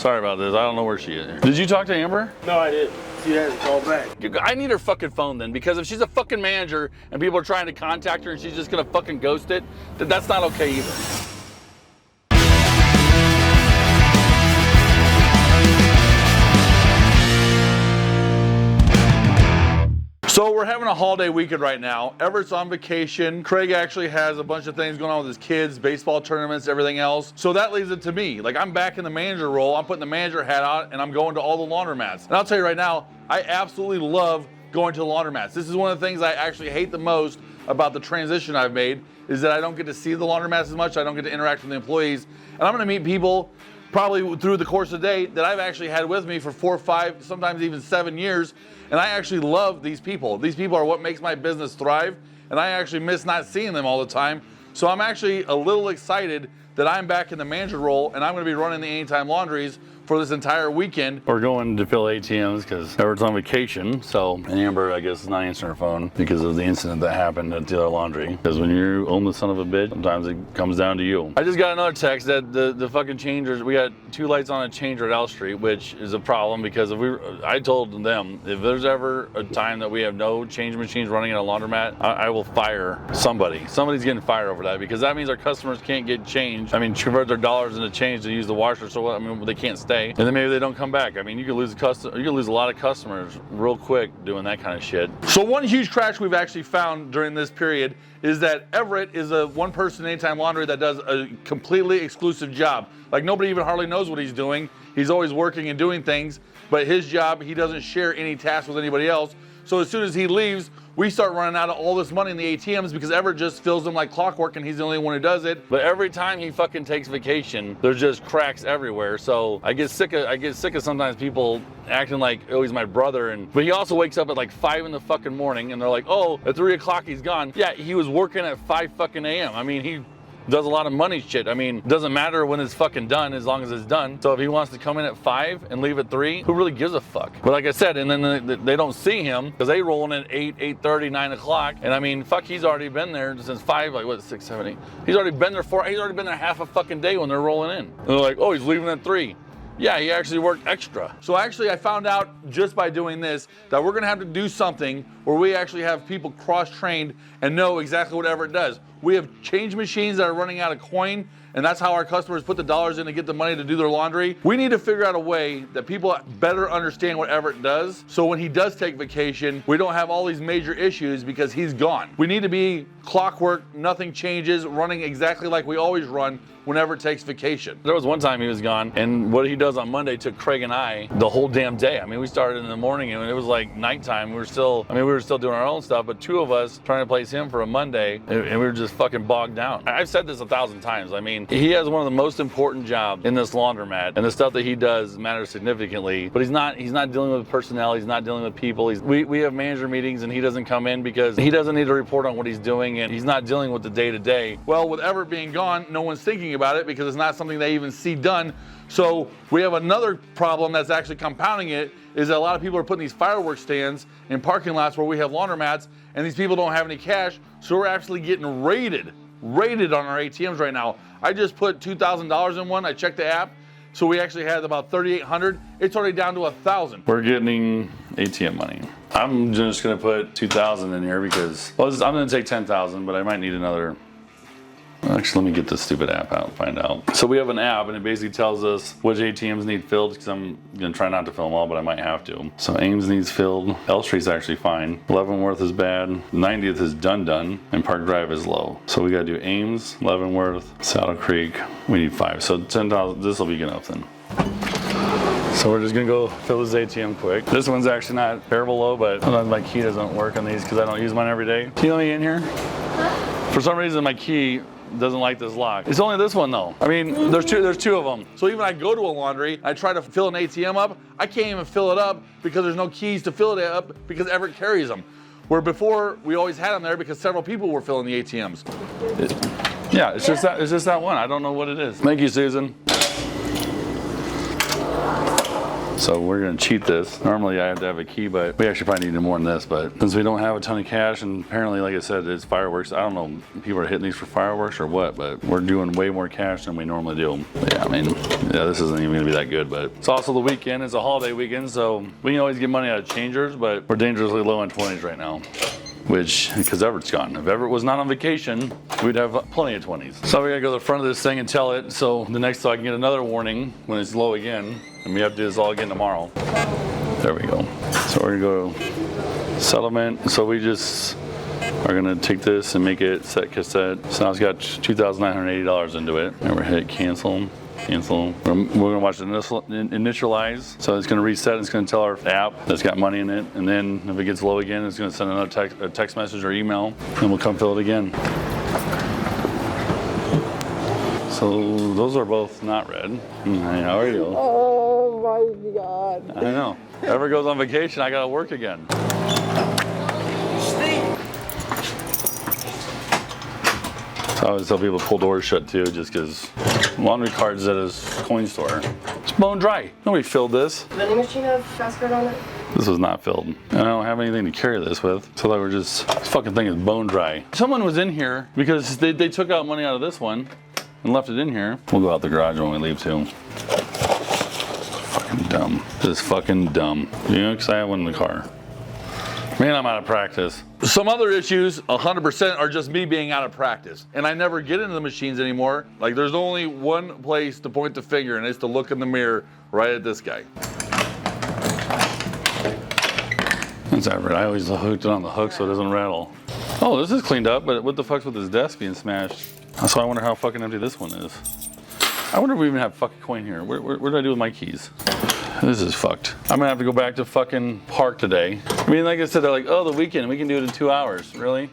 Sorry about this. I don't know where she is. Did you talk to Amber? No, I didn't. She hasn't called back. I need her fucking phone then, because if she's a fucking manager and people are trying to contact her and she's just gonna fucking ghost it, then that's not okay either. So we're having a holiday weekend right now. Everett's on vacation. Craig actually has a bunch of things going on with his kids, baseball tournaments, everything else. So that leaves it to me. Like, I'm back in the manager role. I'm putting the manager hat on and I'm going to all the laundromats. And I'll tell you right now, I absolutely love going to the laundromats. This is one of the things I actually hate the most about the transition I've made, is that I don't get to see the laundromats as much. I don't get to interact with the employees. And I'm gonna meet people probably through the course of the day that I've actually had with me for 4, 5, sometimes even 7 years. And I actually love these people. These people are what makes my business thrive. And I actually miss not seeing them all the time. So I'm actually a little excited that I'm back in the manager role and I'm gonna be running the Anytime Laundries for this entire weekend. We're going to fill ATMs because Everett's on vacation. So, and Amber, I guess, is not answering her phone because of the incident that happened at the other laundry. Because when you own the son of a bitch, sometimes it comes down to you. I just got another text that the fucking changers, we got 2 lights on a changer at L Street, which is a problem because I told them, if there's ever a time that we have no change machines running in a laundromat, I will fire somebody. Somebody's getting fired over that, because that means our customers can't get change. I mean, convert their dollars into change to use the washer, so I mean, they can't stay. And then maybe they don't come back. I mean, you could lose a lot of customers real quick doing that kind of shit. So one huge crash we've actually found during this period is that Everett is a one-person Anytime Laundry that does a completely exclusive job. Like, nobody even hardly knows what he's doing. He's always working and doing things, but his job, he doesn't share any tasks with anybody else. So as soon as he leaves, we start running out of all this money in the ATMs because Everett just fills them like clockwork and he's the only one who does it. But every time he fucking takes vacation, there's just cracks everywhere. So I get sick of sometimes people acting like, oh, he's my brother. But he also wakes up at like 5 in the fucking morning and they're like, oh, at 3 o'clock he's gone. Yeah, he was working at 5 fucking a.m. I mean, he does a lot of money shit. I mean, it doesn't matter when it's fucking done as long as it's done. So if he wants to come in at 5 and leave at 3, who really gives a fuck? But like I said, and then they don't see him because they roll in at 8, 8:30, 9 o'clock. And I mean, fuck, he's already been there since 5, like what, 6, 7, 8. He's already been there half a fucking day when they're rolling in. And they're like, oh, he's leaving at 3. Yeah, he actually worked extra. So actually I found out just by doing this that we're gonna have to do something where we actually have people cross-trained and know exactly what Everett does. We have change machines that are running out of coin, and that's how our customers put the dollars in to get the money to do their laundry. We need to figure out a way that people better understand what Everett does, so when he does take vacation, we don't have all these major issues because he's gone. We need to be clockwork, nothing changes, running exactly like we always run whenever it takes vacation. There was one time he was gone, and what he does on Monday took Craig and I the whole damn day. I mean, we started in the morning and it was like nighttime. We were still doing our own stuff, but 2 of us trying to place him for a Monday, and we were just fucking bogged down. I've said this 1,000 times. I mean, he has one of the most important jobs in this laundromat, and the stuff that he does matters significantly, but he's not dealing with personnel, he's not dealing with people. We have manager meetings and he doesn't come in because he doesn't need to report on what he's doing, and he's not dealing with the day-to-day. Well, with Everett being gone, no one's thinking about it because it's not something they even see done. So we have another problem that's actually compounding it, is that a lot of people are putting these fireworks stands in parking lots where we have laundromats, and these people don't have any cash, so we're actually getting raided on our ATMs right now. I just put $2,000 in one. I checked the app, so we actually had about 3,800. It's already down to 1,000. We're getting ATM money. I'm just gonna put 2,000 in here because, well, I'm gonna take 10,000, but I might need another. Actually, let me get this stupid app out and find out. So we have an app, and it basically tells us which ATMs need filled, because I'm gonna try not to fill them all, but I might have to. So Ames needs filled. L Street's actually fine. Leavenworth is bad. 90th is done, and Park Drive is low. So we gotta do Ames, Leavenworth, Saddle Creek. We need 5. So 10,000. This will be good enough then. So we're just gonna go fill this ATM quick. This one's actually not terrible low, but sometimes my key doesn't work on these because I don't use mine every day. Can you let me in here? For some reason, my key doesn't like this lock. It's only this one though. I mean, there's two of them. So even I go to a laundry, I try to fill an ATM up, I can't even fill it up because there's no keys to fill it up because Everett carries them. Where before, we always had them there because several people were filling the ATMs. Yeah, it's just that one. I don't know what it is. Thank you, Susan. So we're gonna cheat this. Normally I have to have a key, but we actually probably need more than this. But since we don't have a ton of cash, and apparently, like I said, it's fireworks. I don't know if people are hitting these for fireworks or what, but we're doing way more cash than we normally do. But yeah, I mean, yeah, this isn't even gonna be that good, but it's also the weekend. It's a holiday weekend, so we can always get money out of changers, but we're dangerously low on 20s right now. Which, because Everett's gone. If Everett was not on vacation, we'd have plenty of 20s. So we gotta go to the front of this thing and tell it, so I can get another warning when it's low again, and we have to do this all again tomorrow. There we go. So we're gonna go settlement. So we just are gonna take this and make it set cassette. So now it's got $2,980 into it. And we're hit cancel. Cancel. We're gonna watch it initialize. So it's gonna reset. It's gonna tell our app that's got money in it, and then if it gets low again, it's gonna send another text message or email, and we'll come fill it again. So those are both not red. How are you? Oh my God. I know. Ever goes on vacation, I gotta work again. I always tell people to pull doors shut too, just because laundry cart's at his coin store. It's bone dry. Nobody filled this. Vending machine have passcode on it? This was not filled. I don't have anything to carry this with. So they were just, this fucking thing is bone dry. Someone was in here because they took out money out of this one and left it in here. We'll go out the garage when we leave too. Fucking dumb. This is fucking dumb. You know, because I have one in the car. Man, I'm out of practice. Some other issues, 100%, are just me being out of practice. And I never get into the machines anymore. Like, there's only one place to point the finger, and it's to look in the mirror right at this guy. That's Everett. I always hooked it on the hook so it doesn't rattle. Oh, this is cleaned up, but what the fuck's with this desk being smashed? So I wonder how fucking empty this one is. I wonder if we even have fucking coin here. Where did I do with my keys? This is fucked. I'm gonna have to go back to fucking park today. I mean, like I said, they're like, oh, the weekend, we can do it in 2 hours. Really?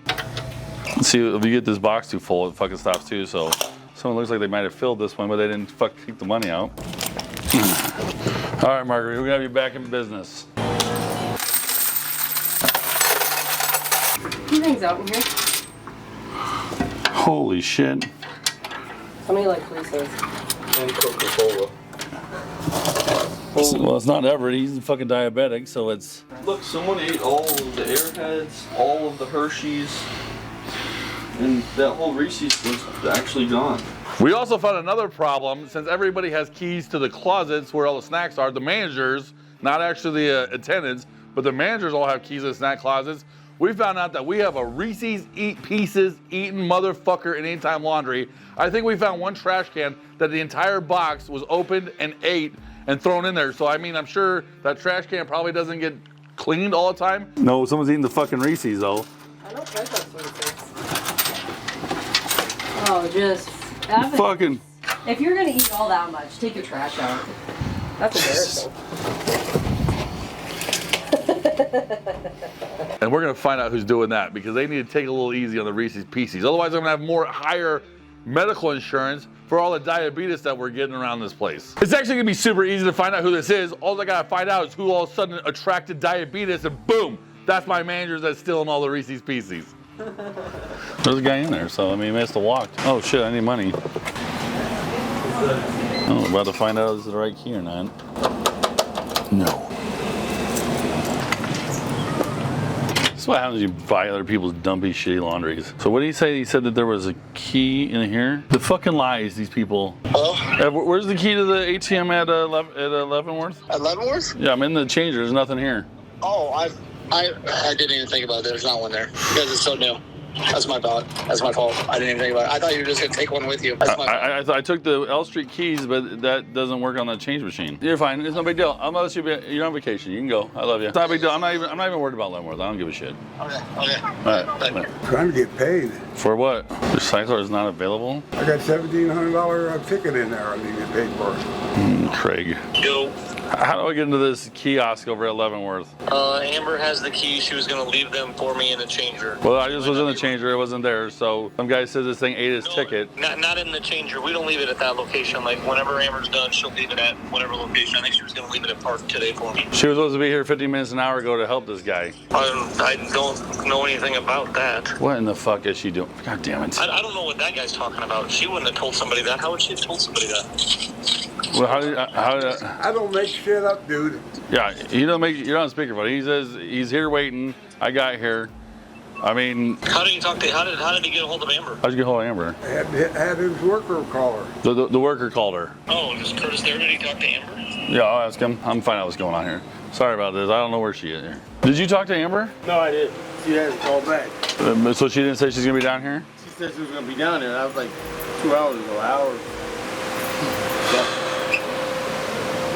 Let's see, if you get this box too full, it fucking stops too. So someone looks like they might have filled this one, but they didn't fucking take the money out. All right, Marguerite, we're gonna have you back in business. He hangs out in here. Holy shit. How many like fleeces? And Coca-Cola. Well, it's not Everett. He's fucking diabetic, so it's... Look, someone ate all of the Airheads, all of the Hershey's, and that whole Reese's was actually gone. We also found another problem. Since everybody has keys to the closets where all the snacks are, the managers, not actually the attendants, but the managers all have keys to the snack closets. We found out that we have a Reese's Eat Pieces eating motherfucker in Anytime Laundry. I think we found one trash can that the entire box was opened and ate and thrown in there. So I mean, I'm sure that trash can probably doesn't get cleaned all the time. No, someone's eating the fucking Reese's though. I don't like those Reese's. Oh, just evidence. Fucking. If you're gonna eat all that much, take your trash out. That's embarrassing. And we're gonna find out who's doing that because they need to take a little easy on the Reese's Pieces. Otherwise, I'm gonna have higher medical insurance for all the diabetes that we're getting around this place. It's actually gonna be super easy to find out who this is. All I gotta find out is who all of a sudden attracted diabetes, and boom, that's my manager that's stealing all the Reese's Pieces. There's a guy in there, so I mean, he must have walked. Oh shit, I need money. Oh, we're about to find out if this is the right key or not. No. That's what happens when you buy other people's dumpy, shitty laundries. So what did he say? He said that there was a key in here? The fucking lies, these people. Hello? Where's the key to the ATM at Leavenworth? At Leavenworth? Yeah, I'm in the changer. There's nothing here. Oh, I didn't even think about it. There's not one there because it's so new. That's my bad. That's my fault. I didn't even think about it. I thought you were just gonna take one with you. That's my bad. I took the L Street keys, but that doesn't work on the change machine. You're fine. It's no big deal. I'm gonna let you be. You're on vacation. You can go. I love you. It's not a big deal. I'm not even worried about Leavenworth. I don't give a shit. Okay. All right. Trying to get paid. For what? The Chrysler is not available. I got $1,700 ticket in there I need to get paid for. Craig. Yo. How do I get into this kiosk over at Leavenworth? Amber has the key. She was gonna leave them for me in the changer. Well, I just was in the changer. It wasn't there. So some guy says this thing ate his ticket. Not in the changer. We don't leave it at that location. Like whenever Amber's done, she'll leave it at whatever location. I think she was gonna leave it at Park today for me. She was supposed to be here 15 minutes an hour ago to help this guy. I don't know anything about that. What in the fuck is she doing? God damn it. I don't know what that guy's talking about. She wouldn't have told somebody that. How would she have told somebody that? Well, how did I don't make shit up, dude. yeah, you're on speakerphone. He says he's here waiting. I got here. I mean, How did he talk to? How did he get a hold of Amber? how'd you get hold of Amber? Had his worker call her. The worker called her. Oh, is Curtis there? Did he talk to Amber? Yeah, I'll ask him. I'm finding out what's going on here. Sorry about this. I don't know where she is here. Did you talk to Amber? No, I didn't. She hasn't called back. So she didn't say she's gonna be down here? She said she was gonna be down there. That was like 2 hours ago. Hours.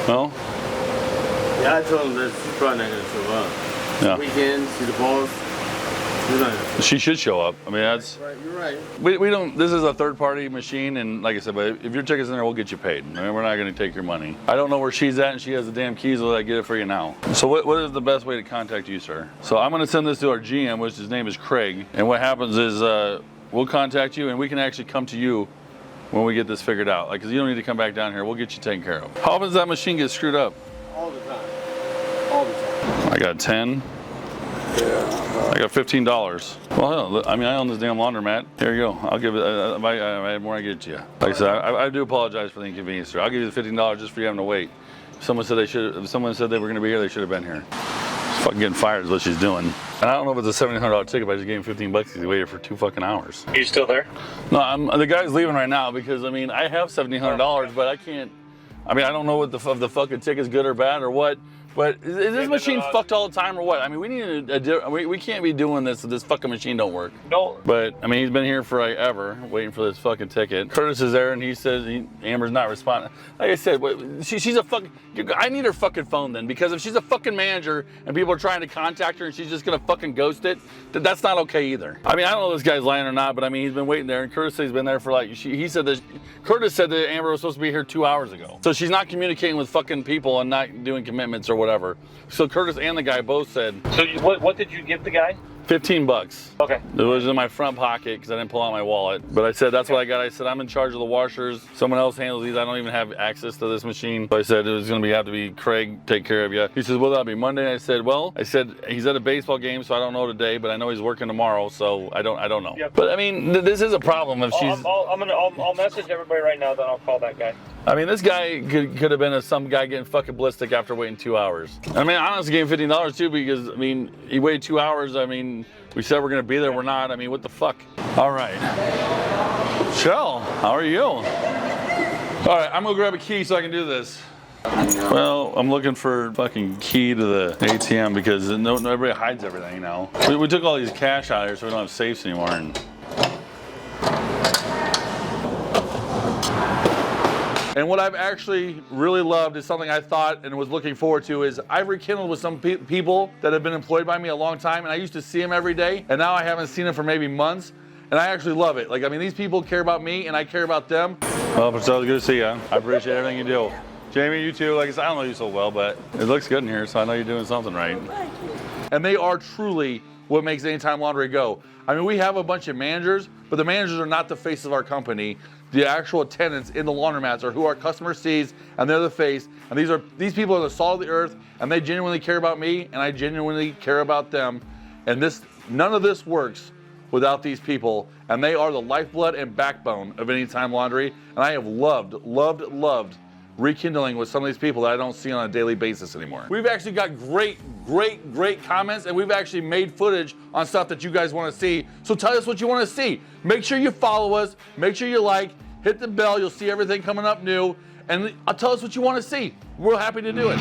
No? Yeah, I told him that she's probably not gonna show up. Yeah. Weekend, she's the boss. She's not gonna. She should show up. I mean, that's. Right, you're right. We don't. This is a third-party machine, and like I said, but if your ticket's in there, we'll get you paid. I mean, we're not going to take your money. I don't know where she's at, and she has the damn keys. Will I get it for you now? So what is the best way to contact you, sir? So I'm going to send this to our GM, which his name is Craig. And what happens is we'll contact you, and we can actually come to you when we get this figured out. Like, 'cause you don't need to come back down here. We'll get you taken care of. How often does that machine get screwed up? All the time. All the time. I got 10. I got $15. Well, hell, I mean, I own this damn laundromat. Here you go. I'll give it. I have more. I get it to you. Like I said, I do apologize for the inconvenience, sir. I'll give you the $15 just for you having to wait. If someone said if someone said they were going to be here, they should have been here. She's fucking getting fired is what she's doing. And I don't know if it's a $1,700 ticket, but I just gave him $15 because he waited for 2 fucking hours. Are you still there? No, the guy's leaving right now because I mean I have $1,700, but I can't. I mean I don't know what the fucking ticket's good or bad or what. But is this machine fucked all the time or what? I mean, we need we can't be doing this if this fucking machine don't work. No. But I mean, he's been here for like ever, waiting for this fucking ticket. Curtis is there, and he says Amber's not responding. Like I said, she's a fucking. I need her fucking phone then, because if she's a fucking manager and people are trying to contact her and she's just gonna fucking ghost it, that's not okay either. I mean, I don't know if this guy's lying or not, but I mean, he's been waiting there, and Curtis said he's been there for like. He said that Curtis said that Amber was supposed to be here 2 hours ago, so she's not communicating with fucking people and not doing commitments or whatever. So Curtis and the guy both said. So what did you give the guy? $15. Okay. It was in my front pocket because I didn't pull out my wallet. But I said, that's what I got. I said, I'm in charge of the washers. Someone else handles these. I don't even have access to this machine. So I said, it was going to have to be Craig, take care of you. He says, well, that'll be Monday. And I said, he's at a baseball game, so I don't know today, but I know he's working tomorrow, so I don't know. Yep. But I mean, this is a problem if she's. I'll message everybody right now, then I'll call that guy. I mean, this guy could have been some guy getting fucking ballistic after waiting 2 hours. I mean, I honestly gave him $15 too because, I mean, he waited 2 hours. I mean, we said we're going to be there. We're not. I mean, what the fuck? All right. Shell, how are you? All right, I'm going to grab a key so I can do this. Well, I'm looking for a fucking key to the ATM because nobody hides everything now. We took all these cash out of here so we don't have safes anymore. And what I've actually really loved is something I thought and was looking forward to is I've rekindled with some people that have been employed by me a long time, and I used to see them every day, and now I haven't seen them for maybe months, and I actually love it. Like, I mean, these people care about me, and I care about them. Well, it's always good to see you. I appreciate everything you do. Jamie, you too. Like I said, I don't know you so well, but it looks good in here, so I know you're doing something right. Thank you. And they are truly what makes Anytime Laundry go. I mean, we have a bunch of managers, but the managers are not the face of our company. The actual attendants in the laundromats are who our customer sees, and they're the face. And these people are the salt of the earth, and they genuinely care about me, and I genuinely care about them. And none of this works without these people, and they are the lifeblood and backbone of Anytime Laundry. And I have loved rekindling with some of these people that I don't see on a daily basis anymore. We've actually got great comments, and we've actually made footage on stuff that you guys want to see. So tell us what you want to see. Make sure you follow us, make sure you like, hit the bell, you'll see everything coming up new, and tell us what you want to see. We're happy to do it.